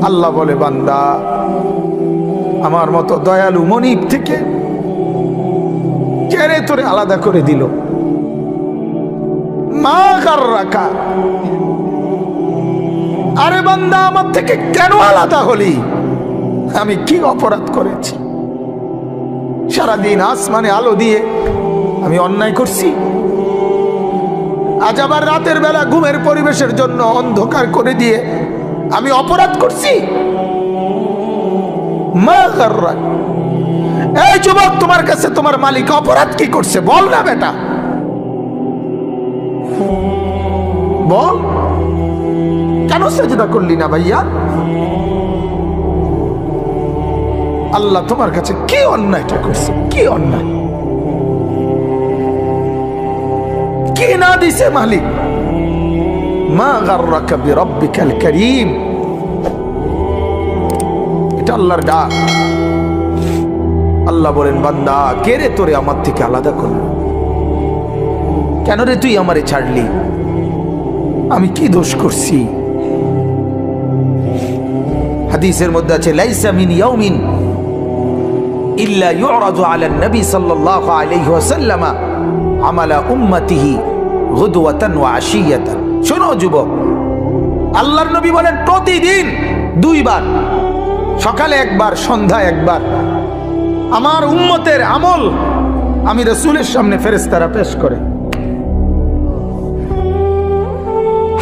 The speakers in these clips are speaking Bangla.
আল্লাহ বলে, বান্দা আমার মতো দয়ালু মনিব থেকে কেড়ে তোরে আলাদা করে দিল। মা গাররাকা, আরে বান্দা আমার থেকে কেন আলাদা হলি? আমি কি অপরাধ করেছি? সারাদিন আসমানে আলো দিয়ে আমি অন্যায় করছি? আজ আবার রাতের বেলা ঘুমের পরিবেশের জন্য অন্ধকার করে দিয়ে আমি অপরাধ করছি? মা গাররাক, এই যুবক, তোমার কাছে তোমার মালিক অপরাধ কি করছে বল না বেটা, বল। কেন সেজদা করলি না ভাইয়া? আল্লাহ তোমার কাছে কি অন্যায়টা করছে? কি অন্যায়, কি না দিছে মালিক? মা গাররাকা বিরাব্বিকাল কারীম, এটা আল্লাহর ডাক। আল্লাহ বলেন, বান্দা কে রে তোরে আমার থেকে আলাদা করলো? কেন রে তুই আমারে ছাড়লি? আমি কি দোষ করছি? হাদিসের মধ্যে আছে, লাইসা মিন ইয়াউমিন ইল্লা ইউরাদু আলা নবী সাল্লাল্লাহু আলাইহি ওয়াসাল্লাম আমালা উম্মতিহি গুদওয়াতান ওয়া আশিয়াতান। শোনো যুবক, আল্লাহর নবী বলেন প্রতিদিন দুইবার, সকালে একবার, সন্ধ্যায় একবার, আমার উম্মতের আমল আমি রাসূলের সামনে ফেরেশতারা পেশ করে।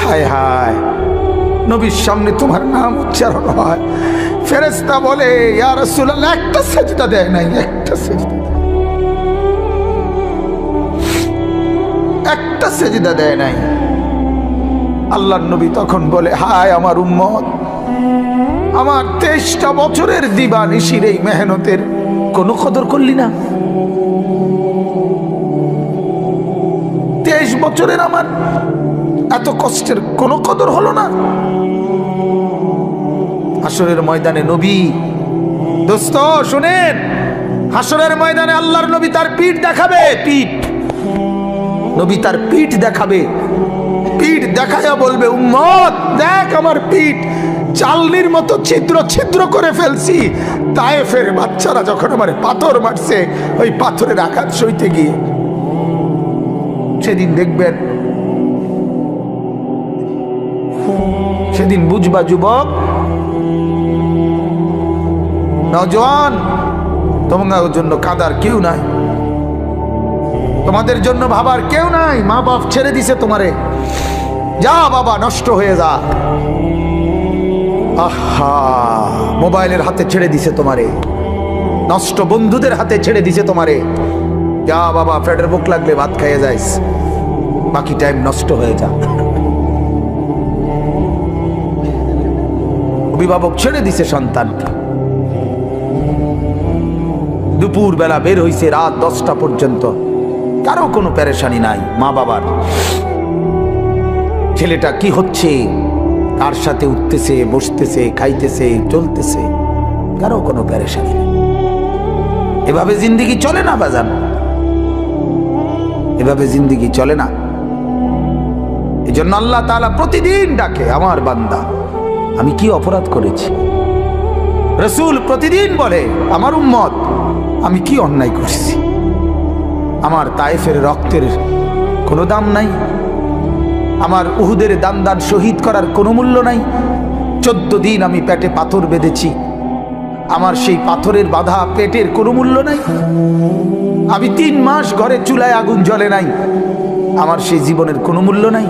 হায় হায়, নবীর সামনে তোমার নাম উচ্চারণ হয়, ফেরেশতা বলে, ইয়া রাসূলুল্লাহ, একটা সিজদা দেয় নাই, একটা সিজদা, একটা সিজদা দেয় নাই। আল্লাহর নবী তখন বলে, হায় আমার উম্মত, আমার 23টা বছরের দিবানিশির এই মেহনতের কোনো কদর করলি না? 23 বছরের আমার এত কষ্টের কোনো কদর হলো না? হাসরের ময়দানে নবী, দোস্ত শুনেন, হাসরের ময়দানে আল্লাহর নবী তার পিঠ দেখাবে, পিঠ, নবী তার পিঠ দেখাবে, পিঠ দেখায়া বলবে, উম্মত দেখ আমার পিঠ, চালনির মতো ছিদ্র ছিদ্র করে ফেলছি। তায়েফের বাচ্চারা যখন আমার পাথর মারছে, ওই পাথরের আঘাত সইতে গিয়ে। সেদিন দেখবেন, সেদিন বুঝবা যুবক, নওজোয়ান, তোমার জন্য কাদার কেউ নাই, তোমাদের জন্য ভাবার কেউ নাই। মা বাপ ছেড়ে দিছে তোমারে, যা বাবা নষ্ট হয়ে যা। আহা, মোবাইলের হাতে ছেড়ে দিছে তোমারে, নষ্ট বন্ধুদের হাতে ছেড়ে দিছে তোমারে, যা বাবা পেটের ভুক লাগলে ভাত খাইয়ে যাইস, বাকি টাইম নষ্ট হয়ে যা। অভিভাবক ছেড়ে দিছে সন্তানকে, দুপুর বেলা বের হইছে রাত 10টা পর্যন্ত, কারো কোনো পেরেশানি নাই। মা বাবার ছেলেটা কি হচ্ছে, কার সাথে উঠতেছে, বসতেছে, খাইতেছে, চলতেছে, কারো কোনো পেরেশানি নেই। এভাবে জিন্দেগি চলে না বাজান, এভাবে জিন্দেগি চলে না। এই জন্য আল্লাহ তাআলা প্রতিদিন ডাকে, আমার বান্দা আমি কি অপরাধ করেছি? রাসূল প্রতিদিন বলে, আমার উম্মত আমি কি অন্যায় করছি? আমার তায়েফের রক্তের কোনো দাম নাই, আমার উহুদের দান শহীদ করার কোনো মূল্য নাই। 14 দিন আমি পেটে পাথর বেঁধেছি, আমার সেই পাথরের বাধা পেটের কোনো মূল্য নাই। আমি 3 মাস ঘরে চুলায় আগুন জ্বলে নাই, আমার সেই জীবনের কোনো মূল্য নাই।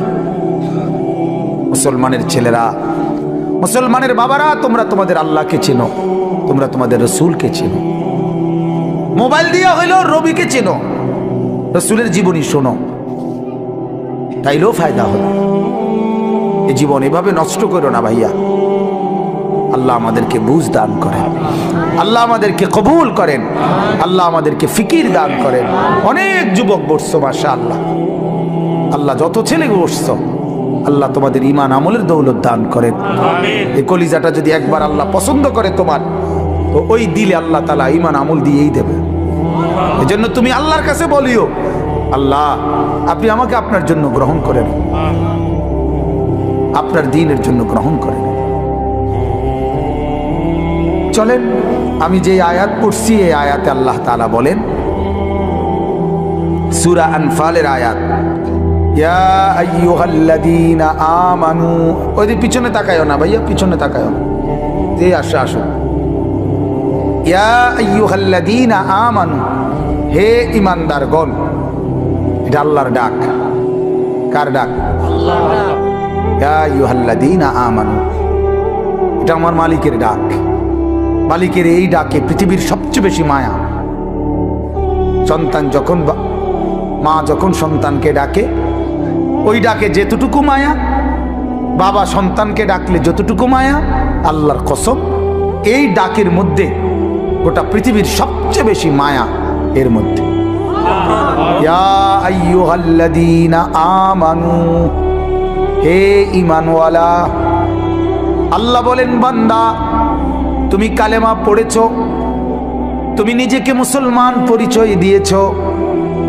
মুসলমানের ছেলেরা, মুসলমানের বাবারা, তোমরা তোমাদের আল্লাহকে চেনো, তোমরা তোমাদের রাসূলকে চেনো। মোবাইল দিয়া হইলো রবিকে চেনো, রাসূলের জীবনী শোনো, তাইলেও ফায়দা হবে। এই জীবন এভাবে নষ্ট করো না ভাইয়া। আল্লাহ আমাদেরকে বুঝ দান করেন, আল্লাহ আমাদেরকে কবুল করেন, আল্লাহ আমাদেরকে ফিকির দান করেন। অনেক যুবক বসছো মাশাআল্লাহ, আল্লাহ যত ছেলে বসছো, আল্লাহ তোমাদের ঈমান আমলের দৌলত দান করেন। এই কলিজাটা যদি একবার আল্লাহ পছন্দ করে তোমার, তো ওই দিলে আল্লাহ তাআলা ঈমান আমল দিয়েই দেবে। এজন্য তুমি আল্লাহর কাছে বলিও, আল্লাহ আপনি আমাকে আপনার জন্য গ্রহণ করেন, আপনার দ্বীনের জন্য গ্রহণ করেন। চলেন আমি যে আয়াত পড়ছি এই আয়াতে আল্লাহ তাআলা বলেন, সূরা আনফালের আয়াত, ইয়া আইয়ুহাল্লাযীনা আমানু। ওই পিছনে তাকায়ও না ভাইয়া, পিছনে তাকায়ও না, যে আসো আসো। ইয়া আইয়ুহাল্লাযীনা আমানু, হে ঈমানদারগণ। এটা আল্লাহর ডাক। কার ডাক? আল্লাহর ডাক। ইয়া আইয়ুহাল্লাযীনা আমানু, এটা আমার মালিকের ডাক। মালিকের এই ডাকে পৃথিবীর সবচেয়ে বেশি মায়া। সন্তান যখন, মা যখন সন্তানকে ডাকে, ওই ডাকে যেতটুকু মায়া, বাবা সন্তানকে ডাকলে যতটুকু মায়া, আল্লাহর কসম এই ডাকের মধ্যে গোটা পৃথিবীর সবচেয়ে বেশি মায়া এর মধ্যে। ইয়া আইয়ুহাল্লাযীনা আমানু, হে ঈমানওয়ালা। আল্লাহ বলেন, বান্দা তুমি কালেমা পড়েছ, তুমি নিজেকে মুসলমান পরিচয় দিয়েছ,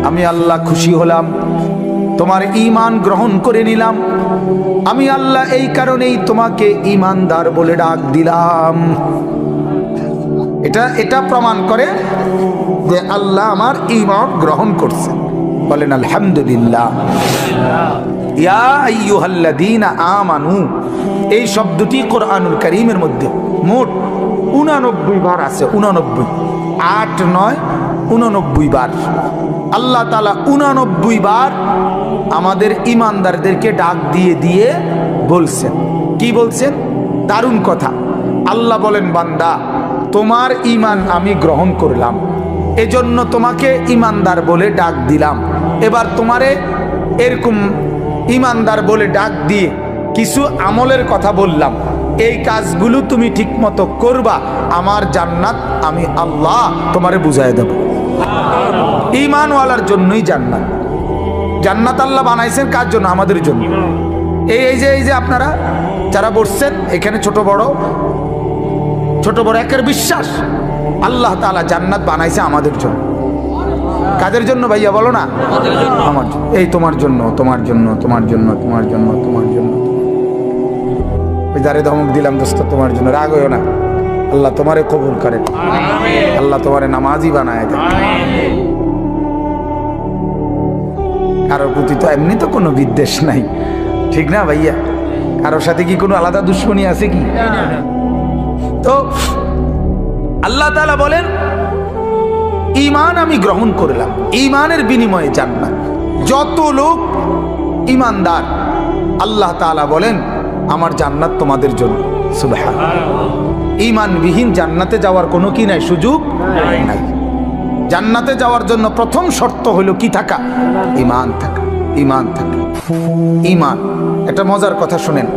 আমি আল্লাহ খুশি হলাম, তোমার ঈমান গ্রহণ করে নিলাম। আমি আল্লাহ এই কারণেই তোমাকে ঈমানদার বলে ডাক দিলাম। এটা প্রমাণ করে যে আল্লাহ আমার ঈমান গ্রহণ করছে। বলেন আলহামদুলিল্লাহ। ইয়া আইয়ুহাল্লাযীনা আমানু, এই শব্দটি কোরআনুল কারীমের মধ্যে মোট 89 বার আছে। 89, 8, 9, 89 বার আল্লাহ তাআলা 89 বার আমাদের ঈমানদারদেরকে ডাক দিয়ে দিয়ে বলছেন। কি বলছেন? দারুণ কথা। আল্লাহ বলেন, বান্দা তোমার ঈমান আমি গ্রহণ করলাম, এজন্য তোমাকে ঈমানদার বলে ডাক দিলাম। এবার তোমারে এরকম ঈমানদার বলে ডাক দিয়ে কিছু আমলের কথা বললাম, এই কাজগুলো তুমি ঠিকমতো করবা, আমার জান্নাত আমি আল্লাহ তোমারে বুঝাই দেব। ঈমানওয়ালার জন্যই জান্নাত। জান্নাত আল্লাহ বানাইছেন কার জন্য? আমাদের জন্য। এই যে আপনারা যারা বসছেন এখানে, ছোট বড় একের বিশ্বাস আল্লাহ তাআলা জান্নাত বানাইছে আমাদের জন্য। কাদের জন্য ভাইয়া বলো না? আমার জন্য। এই তোমার জন্য, তোমার জন্য, তোমার জন্য, তোমার জন্য, তোমার জন্য। ওই যারে ধমক দিলাম দোস্ত, তোমার জন্য। রাগ হইও না, আল্লাহ তোমারে কবুল করেন, আল্লাহ তোমারে নামাজি বানায় দেন। কারোর প্রতি তো এমনি তো কোনো বিদ্বেষ নাই, ঠিক না ভাইয়া? কারোর সাথে কি কোনো আলাদা দুশ্মনী আছে কি? তো আল্লাহ তাআলা বলেন, ঈমান আমি গ্রহণ করলাম, ঈমানের বিনিময়ে জান্নাত। যত লোক ঈমানদার আল্লাহ তাআলা বলেন আমার জান্নাত তোমাদের জন্য। সুবহানাল্লাহ। ঈমানবিহীন জান্নাতে যাওয়ার কোনো কি নাই, সুযোগ নাই। জান্নাতে যাওয়ার জন্য প্রথম শর্ত হলো কি থাকা? ঈমান থাকা। ঈমান থাকা, ঈমান। একটা মজার কথা শুনেন,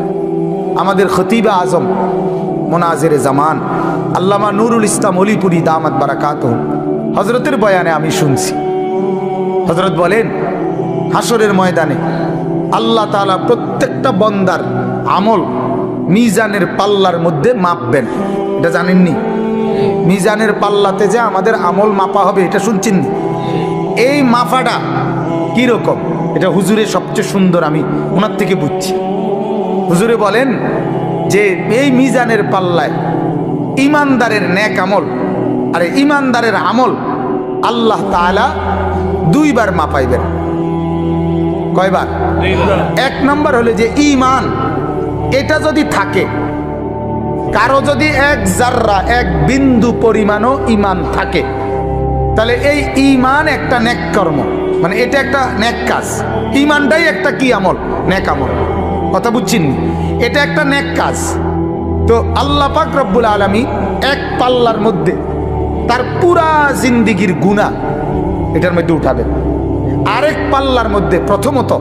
আমাদের খতিবে আজম মুনাজিরে জামান আল্লামা নুরুল ইসলাম অলিপুরি দামাত বারাকাতুহু হযরতের বয়ানে আমি শুনছি। হযরত বলেন, হাসরের ময়দানে আল্লাহ তাআলা প্রত্যেকটা বান্দার আমল মিজানের পাল্লার মধ্যে মাপবেন। এটা জানেননি? মিজানের পাল্লাতে যে আমাদের আমল মাপা হবে, এটা শুনছেন? এই মাপাটা কি রকম, এটা হুজুরের সবচেয়ে সুন্দর, আমি ওনার থেকে বুঝছি। হুজুরে বলেন যে এই মিজানের পাল্লায় ঈমানদারের নেক আমল আর ঈমানদারের আমল আল্লাহ তাআলা 2 বার মাপাইবেন। কয়বার? 1 নাম্বার হলো যে ঈমান, এটা যদি থাকে, কারো যদি 1 জাররা 1 বিন্দু পরিমাণও ঈমান থাকে, তাহলে এই ঈমান একটা নেক কর্ম, মানে এটা একটা নেক কাজ। ঈমানটাই একটা কি আমল? নেক আমল। কথা বুঝছেন? এটা একটা নেক কাজ। তো আল্লাহ পাক রব্বুল আলামিন এক পাল্লার মধ্যে তার পুরা জিন্দেগীর গুনাহ এটার মধ্যে উঠাবেন। আরেক পাল্লার মধ্যে প্রথমত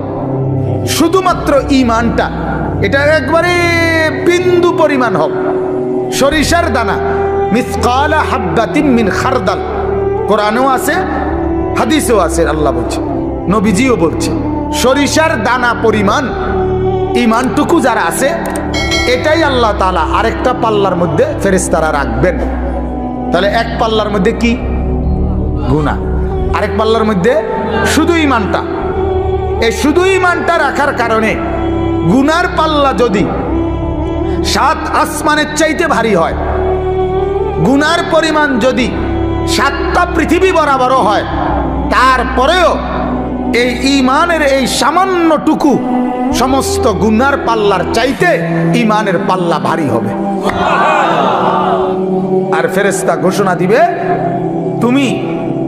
শুধুমাত্র ঈমানটা, এটা একবারে বিন্দু পরিমাণ হোক, সরিষার দানা, মিসকালা হাব্বাতিন মিন খারদাল। কোরআনেও আছে, হাদিসেও আছে, আল্লাহ বলছে, নবীজিও বলছে, সরিষার দানা পরিমাণ ঈমানটুকু যারা আছে, এটাই আল্লাহ তাআলা আরেকটা পাল্লার মধ্যে ফেরেশতারা রাখবেন। তাহলে এক পাল্লার মধ্যে কি? গুনাহ। আরেক পাল্লার মধ্যে শুধু ঈমানটা। এই শুধু ঈমানটা রাখার কারণে গুনার পাল্লা যদি 7 আসমানের চাইতে ভারী হয়, গুনার পরিমাণ যদি 7টা পৃথিবী বরাবরও হয়, তারপরেও এই ঈমানের এই সামান্যটুকু সমস্ত গুনার পাল্লার চাইতে ঈমানের পাল্লা ভারী হবে। আর ফেরেশতা ঘোষণা দিবে, তুমি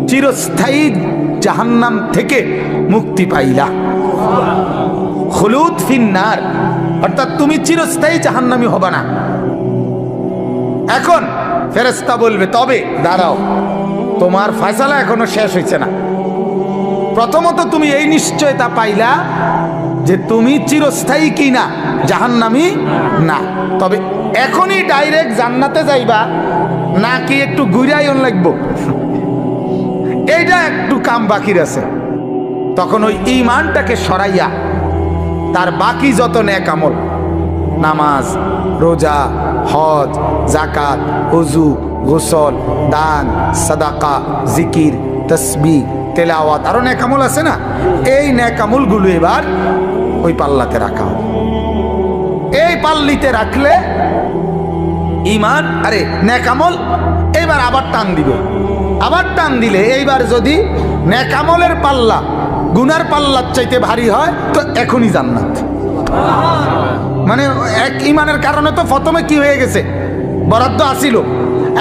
চিরস্থায়ী জাহান্নাম থেকে মুক্তি পাইলা। খুলুদ ফিন্নার, অর্থাৎ তুমি চিরস্থায়ী জাহান্নামী হবে না। এখন ফেরেশতা বলবে, তবে দাঁড়াও, তোমার ফয়সালা এখনো শেষ হয়েছে না। প্রথমত তুমি এই নিশ্চয়তা পাইলা যে তুমি চিরস্থায়ী কি না, জাহান্নামী না। তবে এখনই ডাইরেক্ট জান্নাতে যাইবা নাকি একটু ঘুরাইন লাগবো, এইটা একটু কাম বাকি আছে। তখন ওই ঈমানটাকে সরাইয়া তার বাকি যত নেক আমল, নামাজ, রোজা, হজ, যাকাত, ওযু, গোসল, দান, সাদাকা, জিকির, তাসবিহ, তেলাওয়াত, আরো নেক আমল আছে না, এই নেক আমলগুলো এবার ওই পাল্লাতে রাখা হবে। এই পাল্লিতে রাখলে ঈমান, আরে নেক আমল এইবার আবার টান দিবে। আবার টান দিলে এইবার যদি নেক আমলের পাল্লা গুনার পাল্লার চাইতে ভারী হয় তো এখনই জান্নাত। মানে এক ঈমানের কারণে তো প্রথমে কি হয়ে গেছে, বরাদ্দ আসিল,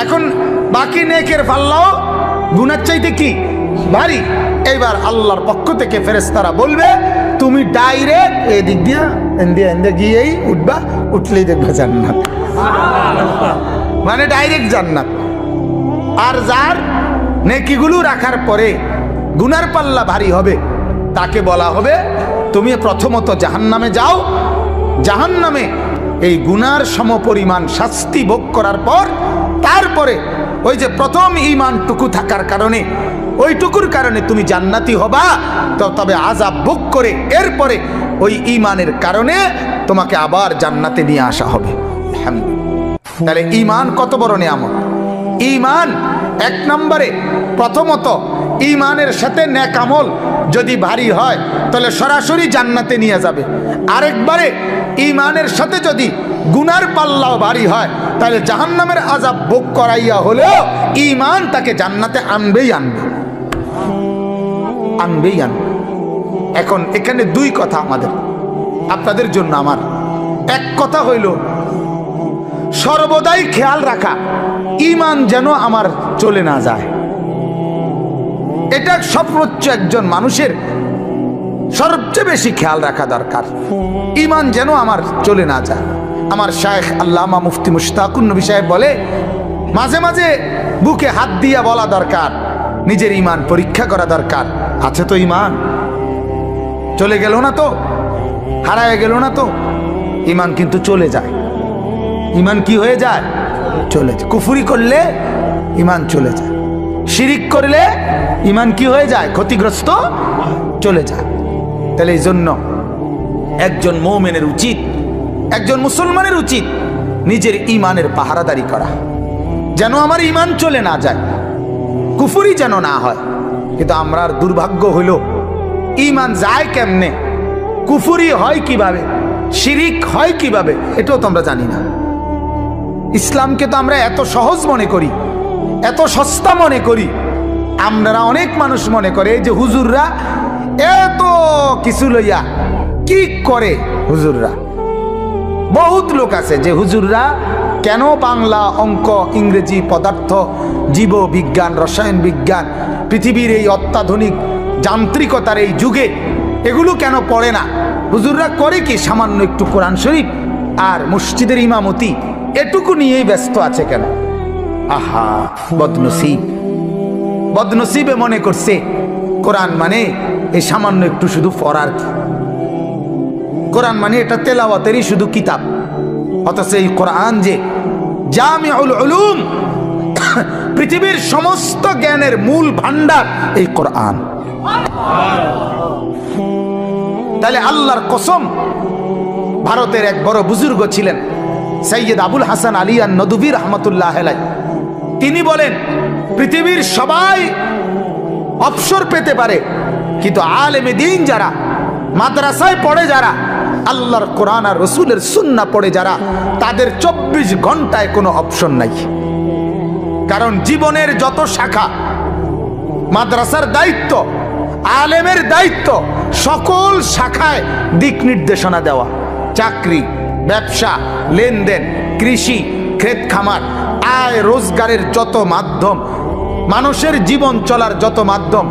এখন বাকি নেকের পাল্লাও গুনার চাইতে কি ভারী। এইবার আল্লাহর পক্ষ থেকে ফেরেশতারা বলবে, তুমি ডাইরেক্ট এদিক দিয়া এন্দিয়া গিয়েই উঠবা, উঠলেই দেখবে জান্নাত। মানে ডাইরেক্ট জান্নাত। আর যার নেকিগুলো রাখার পরে গুনার পাল্লা ভারী হবে, তাকে বলা হবে, তুমি প্রথমত জাহান্নামে যাও, জাহান্নামে এই গুনার সমপরিমাণ শাস্তি ভোগ করার পর তারপরে ওই যে প্রথম ঈমানটুকু থাকার কারণে, ওইটুকুর কারণে তুমি জান্নাতি হবা। তো তবে আযাব ভোগ করে এরপরে ওই ঈমানের কারণে তোমাকে আবার জান্নাতে নিয়ে আসা হবে। তাহলে ঈমান কত বড় নিয়ামত। ঈমান এক নম্বরে, প্রথমত ঈমানের সাথে নেক আমল যদি ভারী হয় তাহলে সরাসরি জান্নাতে নিয়ে যাবে। আরেকবারে ঈমানের সাথে যদি গুনার পাল্লাও ভারী হয় তাহলে জাহান্নামের আযাব ভোগ করাইয়া হলেও ঈমান তাকে জান্নাতে আনবেই আনবে। এখন এখানে দুই কথা আমাদের, আপনাদের জন্য আমার। এক কথা হইল সর্বদাই খেয়াল রাখা ঈমান যেন আমার চলে না যায়। এটা সর্বোচ্চ একজন মানুষের সবচেয়ে বেশি খেয়াল রাখা দরকার, ঈমান যেন আমার চলে না যায়। আমার শায়েখ আল্লামা মুফতি মুশতাকুন নবী সাহেব বলে, মাঝে মাঝে বুকে হাত দিয়া বলা দরকার, নিজের ঈমান পরীক্ষা করা দরকার। আছে তো ঈমান? চলে গেল না তো, হারায় গেল না তো? ঈমান কিন্তু চলে যায়। ঈমান কি হয়ে যায়? চলে যায়। কুফরি করলে ঈমান চলে যায়, শিরিক করলে ঈমান কি হয়ে যায়? ক্ষতিগ্রস্ত চলে যায়। তাহলে এই জন্য একজন মুমিনের উচিত, একজন মুসলমানের উচিত নিজের ঈমানের পাহারাদারি করা, যেন আমার ঈমান চলে না যায়, কুফরি যেন না হয়। কিন্তু আমরার দুর্ভাগ্য হইল ঈমান যায় কেমনে, কুফরি হয় কিভাবে, শিরিক হয় কিভাবে, এটাও তো আমরা জানি না। ইসলামকে তো আমরা এত সহজ মনে করি, এত সস্তা মনে করি। আমরা অনেক মানুষ মনে করে যে হুজুররা এত কিছু লইয়া কি করে। হুজুররা, বহুত লোক আছে যে হুজুররা কেন বাংলা, অঙ্ক, ইংরেজি, পদার্থ, জীব বিজ্ঞান, রসায়ন বিজ্ঞান, পৃথিবীর এই অত্যাধুনিক যান্ত্রিকতার এই যুগে এগুলো কেন পড়ে না? হুজুররা করে কি? সামান্য একটু কোরআন শরীফ আর মসজিদের ইমামতি, এটুকু নিয়েই ব্যস্ত আছে কেন? আহা, বদনসিব। বদনসিবে মনে করছে কোরআন মানে এই সামান্য একটু শুধু পড়ার, কোরআন মানে এটা তেলাওয়াতেরই শুধু কিতাব। অথচ এই কোরআন যে জামিউল উলুম, পৃথিবীর সমস্ত জ্ঞানের মূল ভান্ডার এই কোরআন। তাহলে আল্লাহর কসম, ভারতের এক বড় বুজুর্গ ছিলেন সৈয়দ আবুল হাসান আলী আন-নদভী রাহমাতুল্লাহ আলাইহি। তিনি বলেন, পৃথিবীর সবাই অবসর পেতে পারে, কিন্তু আলেমে দ্বীন যারা, মাদ্রাসায় পড়ে যারা, আল্লাহর কোরআন আর রসুলের সুন্নাহ পড়ে যারা, তাদের 24 ঘন্টায় কোনো অপশন নাই। কারণ জীবনের যত শাখা, মাদ্রাসার দায়িত্ব, আলেমের দায়িত্ব, সকল শাখায় দিক নির্দেশনা দেওয়া। চাকরি, ব্যবসা, লেনদেন, কৃষি, ক্ষেত খামার, আয় রোজগারের যত মাধ্যম, মানুষের জীবন চলার যত মাধ্যম,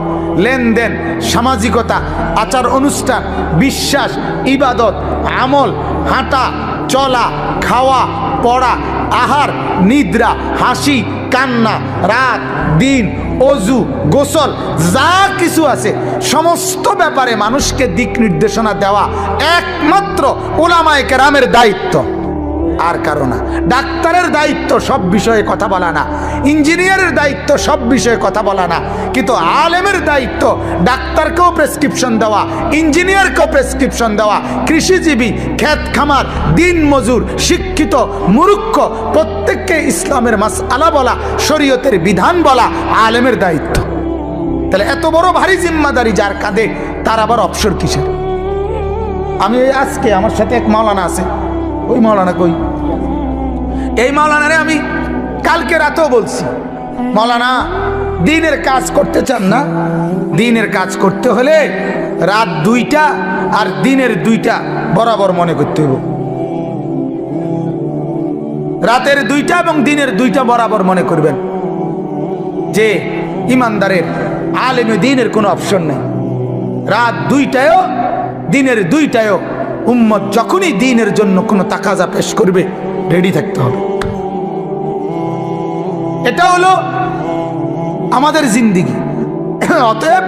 লেনদেন, সামাজিকতা, আচার অনুষ্ঠান, বিশ্বাস, ইবাদত, আমল, হাঁটা চলা, খাওয়া পড়া, আহার নিদ্রা, হাসি কান্না, রাত দিন, অজু গোসল, যা কিছু আছে সমস্ত ব্যাপারে মানুষকে দিক নির্দেশনা দেওয়া একমাত্র উলামায়ে কেরামের দায়িত্ব, আর কারো না। ডাক্তারের দায়িত্ব সব বিষয়ে কথা বলা না, ইঞ্জিনিয়ারের দায়িত্ব সব বিষয়ে কথা বলা না, কিন্তু আলেমের দায়িত্ব ডাক্তারকেও প্রেসক্রিপশন দেওয়া, ইঞ্জিনিয়ারকেও প্রেসক্রিপশন দেওয়া, কৃষিজীবী, ক্ষেত খামার, দিন মজুর, শিক্ষিত মূর্খ প্রত্যেককে ইসলামের মাসআলা বলা, শরীয়তের বিধান বলা আলেমের দায়িত্ব। তাহলে এত বড় ভারী জিম্মাদারি যার কাঁধে, তার আবার অবসর কিসের? আমি আজকে আমার সাথে এক মাওলানা আছে, ওই মাওলানা কই, এই মাওলানারে আমি কালকে রাতেও বলছি, মাওলানা দিনের কাজ করতে চান না? দিনের কাজ করতে হলে রাত 2টা আর দিনের 2টা বরাবর মনে করতে হবে। রাতের 2টা এবং দিনের 2টা বরাবর মনে করবেন যে ইমানদারের আলেমে দিনের কোনো অপশন নেই। রাত 2টায়ও দিনের 2টায়ও উম্মত যখনই দিনের জন্য কোনো তাকাজা পেশ করবে রেডি থাকতে হবে। এটা হলো আমাদের জিন্দেগি। অতএব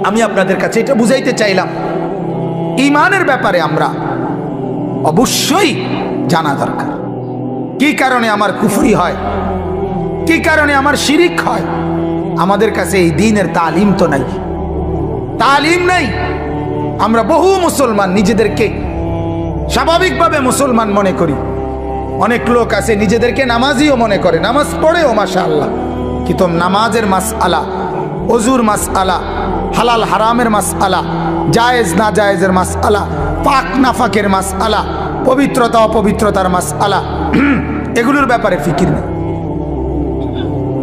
আমি আপনাদের কাছে এটা বুঝাইতে চাইলাম, ঈমানের ব্যাপারে আমরা অবশ্যই জানা দরকার। কি কারণে আমার কুফরি হয়, কি কারণে আমার শিরিক হয়? আমাদের কাছে এই দ্বীনের তালিম তো নাই, তালিম নাই। আমরা বহু মুসলমান নিজেদেরকে স্বাভাবিকভাবে মুসলমান মনে করি। অনেক লোক আছে নিজেদেরকে নামাজিও মনে করে, নামাজ পড়েও মাশাআল্লাহ, কিন্তু নামাজের মাসআলা, ওযুর মাসআলা, হালাল হারামের মাসআলা, জায়েজ না জায়েজের মাসআলা, পাক নাফাকের মাসআলা, পবিত্রতা অপবিত্রতার মাসআলা, এগুলোর ব্যাপারে ফিকির নেই,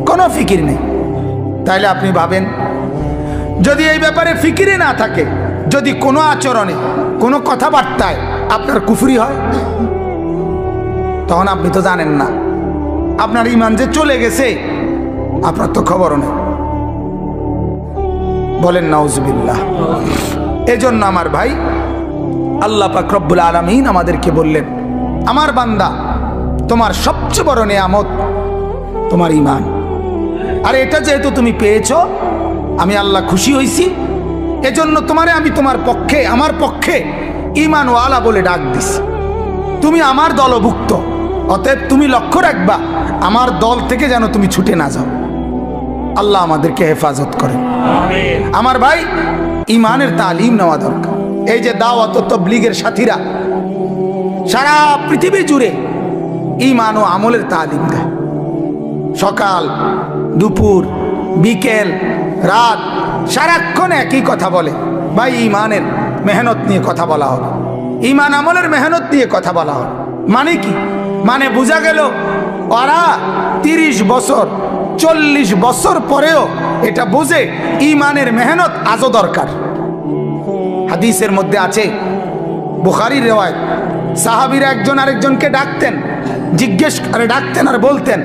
কোনো ফিকির নেই। তাইলে আপনি ভাবেন, যদি এই ব্যাপারে ফিকিরে না থাকে, যদি কোনো আচরণে কোনো কথাবার্তায় আপনার কুফরি হয়, তখন আপনি তো জানেন না, আপনার ঈমান যে চলে গেছে আপনার তো খবরও নেই। বলেন নাউজুবিল্লাহ। এজন্য আমার ভাই, আল্লাহ পাক রব্বুল আলামিন আমাদেরকে বললেন, আমার বান্দা তোমার সবচেয়ে বড় নিয়ামত তোমার ঈমান, আর এটা যেহেতু তুমি পেয়েছো, আমি আল্লাহ খুশি হইছি, এজন্য তোমারে আমি তোমার পক্ষে, আমার পক্ষে ঈমানওয়ালা বলে ডাক দিছি। তুমি আমার দলভুক্ত, অতএব তুমি লক্ষ্য রাখবা আমার দল থেকে যেন তুমি ছুটে না যাও। আল্লাহ আমাদেরকে হেফাজত করেন। আমার ভাই, ঈমানের তালিম নেওয়া দরকার। এই যে দাওয়াত ও তাবলীগের সাথীরা সারা পৃথিবী জুড়ে ঈমান ও আমলের তালিম দেয়, সকাল দুপুর বিকেল রাত সারাক্ষণ একই কথা বলে। ভাই, ঈমানের মেহনত নিয়ে কথা বলা হবে, ঈমান আমলের মেহনত নিয়ে কথা বলা হবে। মানে কি? মানে বোঝা গেল ওরা 30 বছর 40 বছর পরেও এটা বোঝে ঈমানের মেহনত আজও দরকার। হাদিসের মধ্যে আছে, বুখারীর রিওয়ায়াত, সাহাবীরা একজন আরেকজনকে ডাকতেন, জিজ্ঞেস করে ডাকতেন আর বলতেন,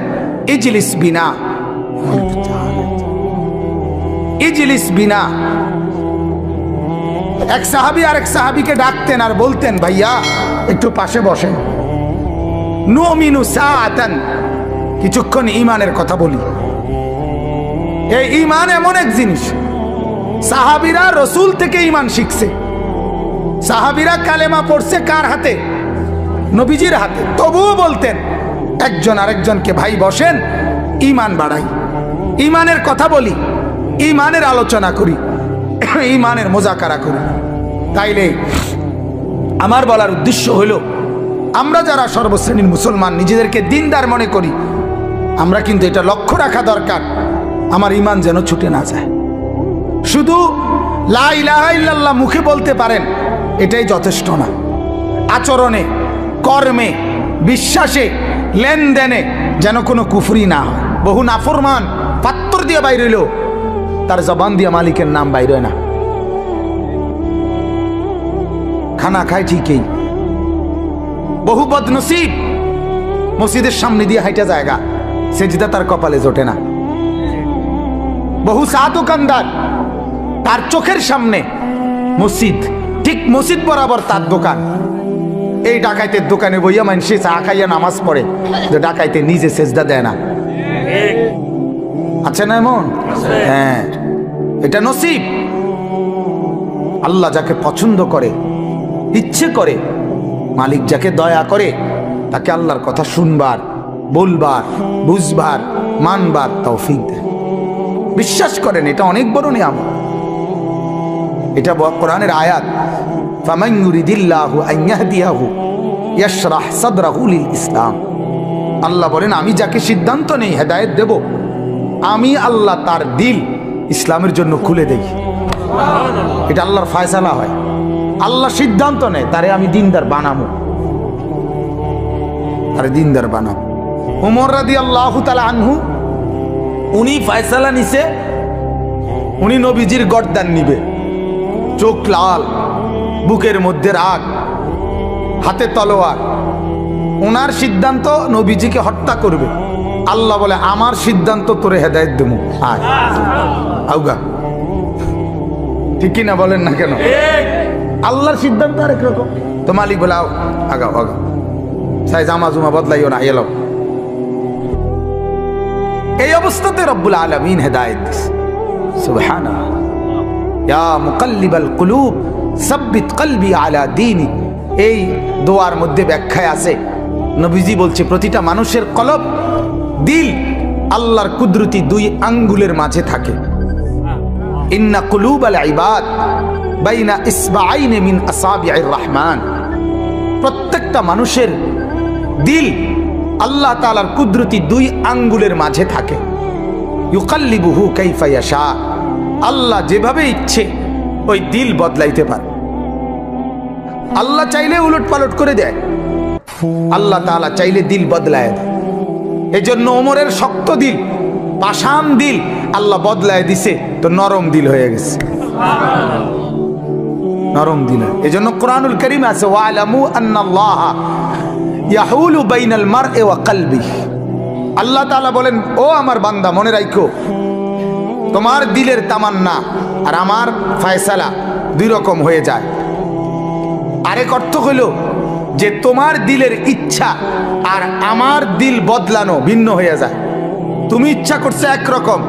ইজলিস বিনা, ইজলিস বিনা। এক সাহাবী আরেক সাহাবীকে ডাকতেন আর বলতেন, ভাইয়া একটু পাশে বসেন, নুমিনু সাআতান, কিছুক্ষণ ঈমানের কথা বলি। এই ঈমান এমন এক জিনিস, সাহাবীরা রাসূল থেকে ঈমান শিখছে। সাহাবীরা কালেমা পড়ছে কার হাতে? নবীজির হাতে। তবুও বলতেন একজন আরেকজনকে, ভাই বসেন, ঈমান বাড়াই, ঈমানের কথা বলি, ঈমানের আলোচনা করি, ঈমানের মুযাকারা করি। তাইলে আমার বলার উদ্দেশ্য হলো, আমরা যারা সর্বশ্রেণীর মুসলমান নিজেদেরকে দিনদার মনে করি, আমরা কিন্তু এটা লক্ষ্য রাখা দরকার আমার ঈমান যেন ছুটে না যায়। শুধু লা ইলাহা ইল্লাল্লাহ মুখে বলতে পারেন, এটাই যথেষ্ট না। আচরণে, কর্মে, বিশ্বাসে, লেনদেনে যেন কোনো কুফরি না হয়। বহু নাফরমান পাত্তর দিয়ে বাইর হইল, তার জবান দিয়ে মালিকের নাম বাইর হয় না। খানা খায় ঠিকই, বহু বদনসিব মসজিদের সামনে দিয়ে হাইটা জায়গা, সেজদা তার কপালে জোটে না। বহু চা দোকানদার, তার চোখের সামনে মসজিদ, ঠিক মসজিদ বরাবর তার দোকান। এই ডাকাইতের দোকানে বইয়া মানুষে চা খাইয়া নামাজ পড়ে, যে ডাকাইতে নিজে সেজদা দেয় না। আছে না এমন? হ্যাঁ, এটা নসিব। আল্লাহ যাকে পছন্দ করে, ইচ্ছে করে, মালিক যাকে দয়া করে, তাকে আল্লাহর কথা শুনবার, বলবার, বুঝবার, মানবার তৌফিক দেয়। বিশ্বাস করেন, এটা অনেক বড় নিয়ামত। এটা কোরআনের আয়াত, ফামান ইউরিদিল্লাহু আন ইয়াহদিয়াহু ইয়াশরাহ সাদরাহু লিল ইসলাম। আল্লাহ বলেন, আমি যাকে সিদ্ধান্ত নেই হেদায়েত দেব, আমি আল্লাহ তার দিল ইসলামের জন্য খুলে দেই। এটা আল্লাহর ফয়সালা হয়। আল্লাহ সিদ্ধান্ত নেয় তারে আমি দিনদার বানাবো, তারে দিনদার বানাবো। উমর রাদিয়াল্লাহু তাআলা আনহু, উনি ফয়সালা নিছে, উনি নবীজির গর্দান নিবে, চোখ লাল, বুকের মধ্যে রাগ, হাতে তলোয়ার। ওনার সিদ্ধান্ত নবীজিকে হত্যা করবে। আল্লাহ বলে, আমার সিদ্ধান্ত তোরে হেদায়েত দেবো, আয় আউগা। ঠিক কিনা বলেন না কেন? আল্লাহর সিদ্ধান্ত আরেক রকম। তো মালিক বলে, আও আগাও আগাও, সাই জামা জুমা বদলাইও না, এলো। এই অবস্থাতে রব্বুল আলামিন হেদায়েত দিছে। সুবহানাল্লাহ। ইয়া মুকাল্লিবাল কুলুব সাব্বিত কলবি আলা দীনি। এই দোয়ার মধ্যে ব্যাখ্যায় আছে, নবীজি বলছে, প্রতিটা মানুষের কলব, দিল আল্লাহর কুদরতি দুই আঙ্গুলের মাঝে থাকে। ইন্না কুলুবাল ইবাদ বাইনা ইসবাআইনি মিন আসাবিআর রহমান। প্রত্যেকটা মানুষের দিল আল্লাহ তাআলার কুদরতি দুই আঙ্গুলের মাঝে থাকে। ইউকাল্লিবুহু কাইফা ইয়াশা। আল্লাহ যেভাবে ইচ্ছে ওই দিল বদলাইতে পারে। আল্লাহ চাইলে উলট পালট করে দেয়, আল্লাহ তাআলা চাইলে দিল বদলায় দেয়। এই জন্য ওমরের শক্ত দিল, পাষাণ দিল আল্লাহ বদলায় দিছে, তো নরম দিল হয়ে গেছে, নরম দিল। এই জন্য কোরআনুল কারীম আছে, ওয়ালামু আন্নাল্লাহা ইয়াহুলু বাইনাল মারই ওয়া কলবিহি। আল্লাহ তাআলা বলেন, ও আমার বান্দা, মনে রাখো, তোমার দিলের তামান্না আর আমার ফয়সালা দুই রকম হয়ে যায়। আরেক অর্থ হইল যে তোমার দিলের ইচ্ছা আর আমার দিল বদলানো ভিন্ন হয়ে যায়। তুমি ইচ্ছা করছো একরকম,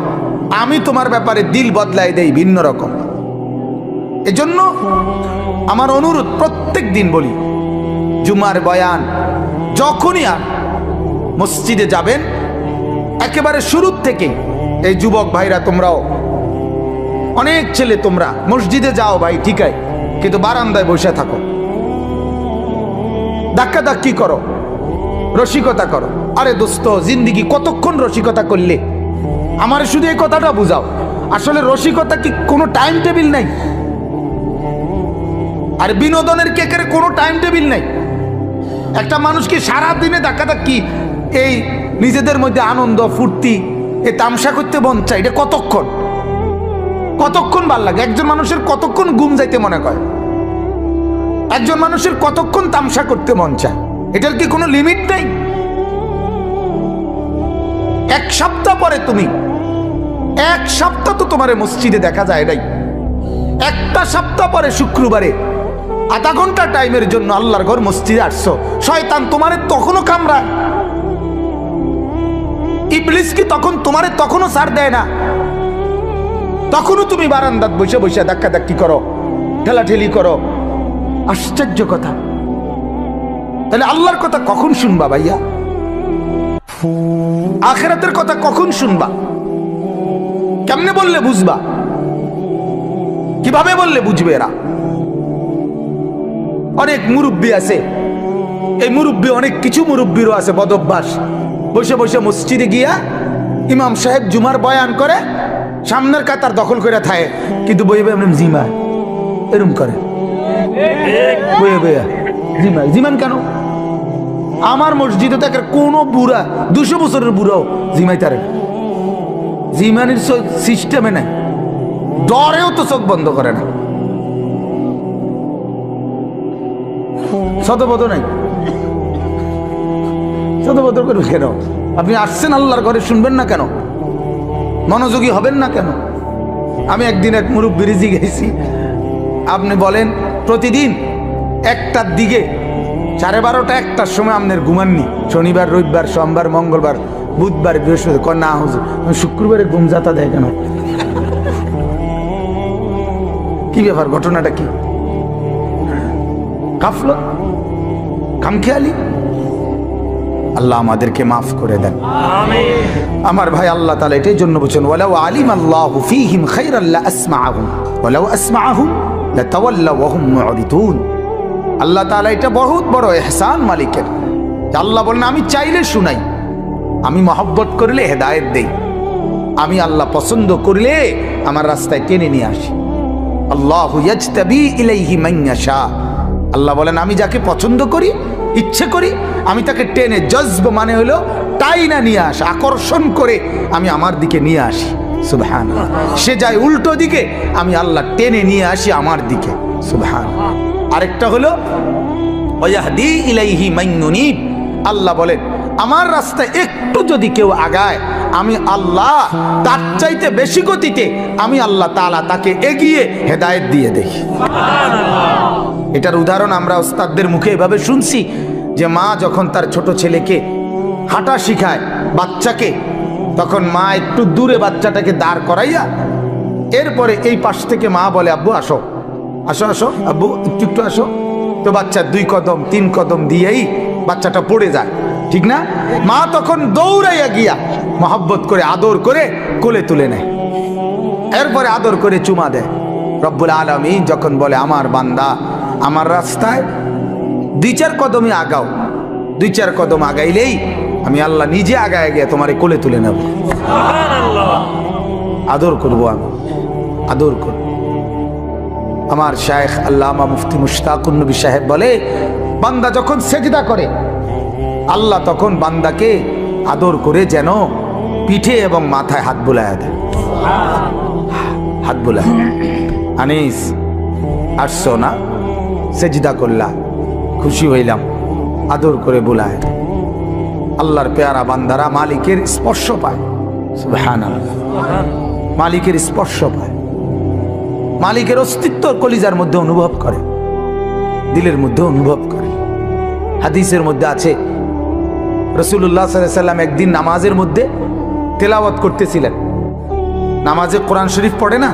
আমি তোমার ব্যাপারে দিল বদলাই দেই ভিন্ন রকম। এজন্য আমার অনুরোধ, প্রত্যেক দিন বলি, জুমার বয়ান যখনই আর মসজিদে যাবেন, একেবারে শুরুর থেকে, এই যুবক ভাইরা, তোমরাও অনেক ছেলে, তোমরা মসজিদে যাও ভাই, ঠিক আছে, কিন্তু বারান্দায় বসে থাকো, ধাক্কা ধাক্কি করো, রসিকতা করো। আরে দোস্ত, জিন্দিগি কতক্ষণ রসিকতা করলে? আমার শুধু এই কথাটা বুঝাও, আসলে রসিকতা কি কোনো টাইম টেবিল নাই? আর বিনোদনের কেকের কোনো টাইম টেবিল নাই। একটা মানুষকে সারাদিনে ধাক্কা ধাক্কি, এই নিজেদের মধ্যে আনন্দ ফুর্তি, এই তামসা করতে মন চায়, এটা কতক্ষণ? কতক্ষণ ভাল লাগে? একজন মানুষের কতক্ষণ ঘুম যাইতে মনে করে? একজন মানুষের কতক্ষণ তামসা করতে মন চায়? এটার কি কোনো লিমিট নেই? এক সপ্তাহ পরে তুমি, এক সপ্তাহ তো তোমার মসজিদে দেখা যায় নাই, একটা সপ্তাহ পরে শুক্রবারে আধা ঘন্টা টাইমের জন্য আল্লাহর ঘর মসজিদে আসছো, শয়তান তোমারে তখনও কামড়ায়? ইবলিস কি তখন তোমারে তখনও ছাড় দেয় না? তখনও তুমি বারান্দাত বসে বসে ধাক্কা ধাক্কি করো, ঠেলাঠেলি করো। আশ্চর্য কথা। তাহলে আল্লাহর কথা কখন শুনবা ভাইয়া? আখিরাতের কথা কখন শুনবা? কেমনে বললে বুঝবা? কিভাবে বললে বুঝবে এরা? অনেক মুরব্বী আছে, এই মুরব্বী, অনেক কিছু মুরব্বীরও আছে বদ অভ্যাস, বসে বসে মসজিদে গিয়া ইমাম সাহেব জুমার বয়ান করে, সামনের কাতার দখল করে থাকে, কিন্তু বইয়ে বইয়ে এমন জিমায়, এরম করে বইয়ে বইয়া জিমায়। জিমান কেন? আমার মসজিদে থাকে কোনো বুড়া, 200 বছরের বুড়াও জিমাইতারে। জিমানির সিস্টেমে নাই, ডরেও তো চোখ বন্ধ করে না, শতবোধ নাই। শতবোধ করবে কেন? আপনি আসছেন আল্লাহর ঘরে, শুনবেন না কেন? মনোযোগী হবেন না কেন? আমি একদিন এক মুরব্বির গেছি, আপনি বলেন প্রতিদিন 1টার দিকে 12:30 1টার সময় আপনার ঘুমাননি? শনিবার, রবিবার, সোমবার, মঙ্গলবার, বুধবার, বৃহস্পতিবার না হুজুর শুক্রবারে ঘুম যাতা দেয় কেন? কি ব্যাপার? ঘটনাটা কি? গাফলত, খামখেয়ালি। আল্লাহ আমাদেরকে মাফ করে দেন। আমার ভাই, আল্লাহ তাআলা এটাই জন্য বলেন, ওয়ালাউ আলিমাল্লাহু ফীহিম খায়রান লা আসমাআহুম ওয়ালাউ আসমাআহুম লাতাওয়াল্লাউ ওয়া হুম মু'রিদুন। আল্লাহ তাআলা এটা বহুত বড় ইহসান মালিকের। আল্লাহ বলেন আমি চাইলে শুনাই, আমি মহব্বত করলে হেদায়েত দেই, আমি আল্লাহ পছন্দ করলে আমার রাস্তায় টেনে নিয়ে আসি। আল্লাহু ইয়াজতাবি ইলাইহি মান ইয়াশা। আল্লাহ বলেন আমি যাকে পছন্দ করি, ইচ্ছে করি, আমি তাকে টেনে, জজব মানে হলো টাইনা নিয়ে আসা, আকর্ষণ করে আমি আমার দিকে নিয়ে আসি। সুবহানাল্লাহ। সে যায় উল্টো দিকে, আমি আল্লাহ টেনে নিয়ে আসি আমার দিকে। সুবহানাল্লাহ। আরেকটা হলো ওয়াহদি ইলাইহি মান ইউনিব। আল্লাহ বলেন আমার রাস্তায় একটু যদি কেউ আগায়, আমি আল্লাহ তার চাইতে বেশি গতিতে আমি আল্লাহ তাআলা তাকে এগিয়ে হেদায়েত দিয়ে দেই। সুবহানাল্লাহ। এটার উদাহরণ আমরা ওস্তাদদের মুখে এভাবে শুনছি যে মা যখন তার ছোট ছেলেকে হাঁটা শিখায়, বাচ্চাকে, তখন মা একটু দূরে বাচ্চাটাকে দাঁড় করাইয়া এরপরে এই পাশ থেকে মা বলে আব্বু আসো, আসো আসো আব্বু একটু একটু আসো। তো বাচ্চা 2 কদম 3 কদম দিয়েই বাচ্চাটা পড়ে যায়, ঠিক না? মা তখন দৌড়াইয়া গিয়া মহব্বত করে আদর করে কোলে তুলে নেয়, এরপরে আদর করে চুমা দেয়। রব্বুল আলামিন যখন বলে আমার বান্দা আমার রাস্তায় 2-4 কদমই আগাও, 2-4 কদম আগাইলেই আমি আল্লাহ নিজে আগায় গিয়ে তোমারে কোলে তুলে নেব। সুবহানাল্লাহ। আদর করবো, আমি আদর করব। আমার শায়েখ আল্লামা মুফতি মুশতাকুন নবী সাহেব বলে বান্দা যখন সেজদা করে আল্লাহ তখন বান্দাকে আদর করে যেন পিঠে এবং মাথায় হাত বুলায় দেয়। হাত বুলায়, আনিস আসছো না, সেজদা করলা, খুশি হইলাম, আদর করে বুলায়। আল্লাহর পেয়ারা বান্দারা মালিকের স্পর্শ পায়। সুবহানাল্লাহ। মালিকের স্পর্শ পায়, মালিকের অস্তিত্ব কলিজার মধ্যে অনুভব করে, দিলের মধ্যে অনুভব করে। হাদিসের মধ্যে আছে রাসূলুল্লাহ সাল্লাল্লাহু আলাইহি ওয়াসাল্লাম একদিন নামাজের মধ্যে তেলাওয়াত করতেছিলেন। নামাজে কোরআন শরীফ পড়ে না,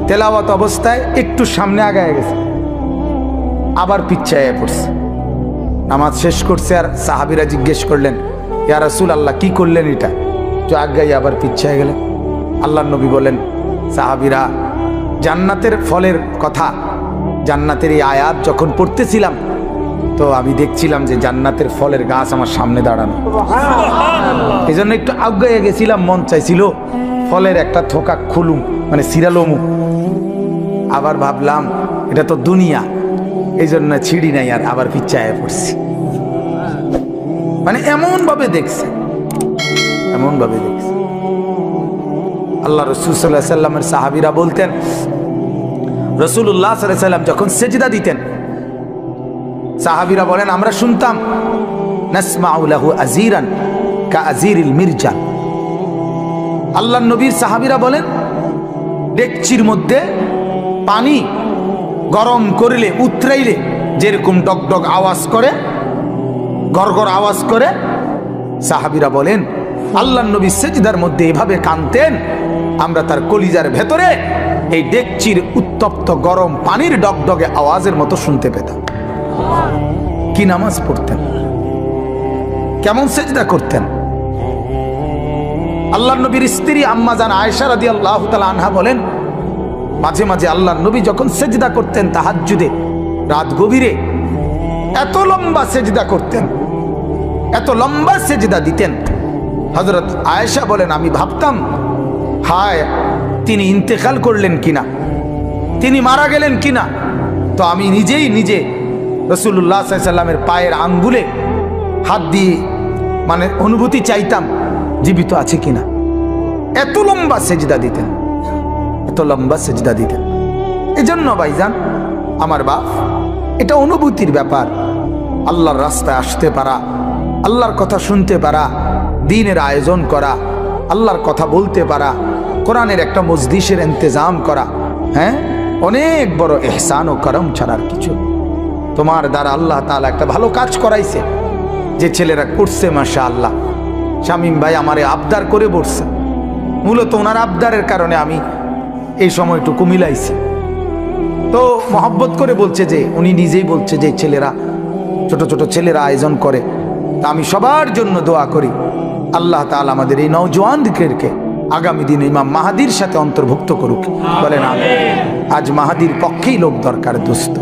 তেলাওয়াত অবস্থায় একটু সামনে আগায় গেছে, আবার পিছায়ে পড়ছে। নামাজ শেষ করছে আর সাহাবীরা জিজ্ঞেস করলেন ইয়া রাসূলুল্লাহ কি করলেন এটা? তো আগায় আবার পিছায়ে গেলেন। আল্লাহর নবী বলেন সাহাবীরা জান্নাতের ফলের কথা, জান্নাতের এই আয়াত যখন পড়তেছিলাম তো আমি দেখছিলাম যে জান্নাতের ফলের গাছ আমার সামনে দাঁড়ানো, এই জন্য একটু আগায় গেছিলাম, মন চাইছিল ফলের একটা থোকা খুলুম, মানে সিরালমু। আবার ভাবলাম এটা তো দুনিয়া, এই জন্য ছিঁড়ি নাই, আর আবার পিছায় পড়ছি। মানে এমন ভাবে দেখছে, এমন ভাবে দেখছে। আল্লাহ রাসূল সাল্লাল্লাহু আলাইহি ওয়াসাল্লামের সাহাবীরা বলতেন রাসূলুল্লাহ সাল্লাল্লাহু আলাইহি ওয়াসাল্লাম যখন সেজদা দিতেন, সাহাবীরা বলেন আমরা শুনতাম নাসমাউ লাহু আজিরান কাআজিরিল মিরজান। আল্লাহর নবীর সাহাবীরা বলেন ডেকচির মধ্যে পানি গরম করলে, উতরাইলে যেরকম ডগডগ আওয়াজ করে, গড়গড় আওয়াজ করে, সাহাবীরা বলেন আল্লাহর নবী সেজদার মধ্যে এভাবে কাঁদতেন, আমরা তার কলিজার ভেতরে এই ডেকচির উত্তপ্ত গরম পানির ডগডগে আওয়াজের মতো শুনতে পেতাম। কি নামাজ পড়তেন, কেমন সেজদা করতেন। আল্লাহর নবীর স্ত্রী আম্মা জান আয়েশা রাদিয়াল্লাহু তাআলা আনহা বলেন মাঝে মাঝে আল্লাহর নবী যখন সেজদা করতেন তাহাজ্জুদে, রাত গভীরে এত লম্বা সেজদা করতেন, এত লম্বা সেজদা দিতেন। হযরত আয়েশা বলেন আমি ভাবতাম হায় তিনি ইন্তেকাল করলেন কিনা, তিনি মারা গেলেন কিনা। তো আমি নিজেই নিজে রাসূলুল্লাহ সাল্লাল্লাহু আলাইহি ওয়াসাল্লামের পায়ের আঙ্গুলে হাত দিয়ে মানে অনুভূতি চাইতাম জীবিত আছে কিনা। এত লম্বা সেজদা দিতেন, এত লম্বা সেজদা দিতেন। এজন্য ভাইজান আমার বাপ, এটা অনুভূতির ব্যাপার। আল্লাহর রাস্তায় আসতে পারা, আল্লাহর কথা শুনতে পারা, দ্বীনের আয়োজন করা, আল্লাহর কথা বলতে পারা, কোরআনের একটা মজলিসের ইন্তজাম করা, হ্যাঁ, অনেক বড় ইহসান ও করম ছাড়ার কিছু। তোমার দ্বারা আল্লাহ তাআলা একটা ভালো কাজ করাইছে, যে ছেলেরা করছে মাশাআল্লাহ। শামীম ভাই আমারে আবদার করে বসছে, মূলত ওনার আবদারের কারণে আমি এই সময়টুকু মিলাইছি। তো মহব্বত করে বলছে, যে উনি নিজেই বলছে যে ছেলেরা, ছোট ছোট ছেলেরা আয়োজন করে, তা আমি সবার জন্য দোয়া করি আল্লাহ তাআলা আমাদের এই নওজোয়ানদেরকে আগামী দিনে ইমাম মাহাদির সাথে অন্তর্ভুক্ত করুক। বলেন আমিন। আজ মাহাদির পক্ষেই লোক দরকার দোস্ত।